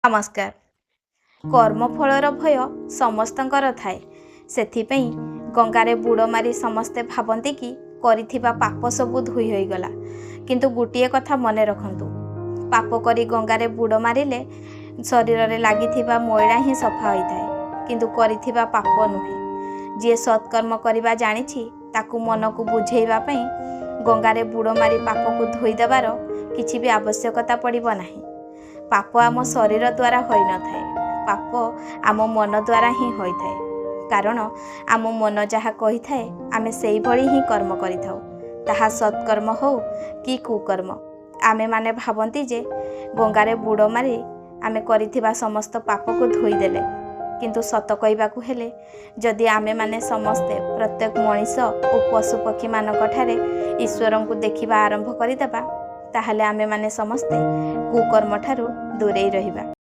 नमस्कार। कर्मफलर भय समस्तंकर थाए। सेथिपई गंगारे बुड़ मारी समस्ते भावती कि करिथिबा पाप सबु धोई होईगला। किंतु गोटे कथा मने रखंतु, पाप करी गंगारे बुड़ मारिले शरीर रे लागिथिबा मैला ही सफा होइथाए, किंतु करिथिबा पाप नुहे। जे सत्कर्म करिबा जानिछि ताकु मन को बुझेइबा पई गंगारे बुड़ मारी पाप को धोई देबार किछि भी आवश्यकता पड़िबो नाही। पाप आम शरीर द्वारा होई न थाए, पाप आम मन द्वारा ही होई थाए। कारण आम मन जहा कही थाए आमे सेई भली ही कर्म करि थाउ, ताहा सत्कर्म हो कि कुकर्म। आमे माने भावंती जे गंगारे बुड़ मारी आमे करिथिबा समस्त पाप को धोई देले, किंतु सत कहबाकू हेले जदि आमे माने समस्ते प्रत्येक मनीष और पशु पक्षी मानक ठारे ईश्वर को देखिबा आरंभ करिदेबा, ताहले आमे माने समस्ते कुकर्म ठारू दूरेई रहिबा।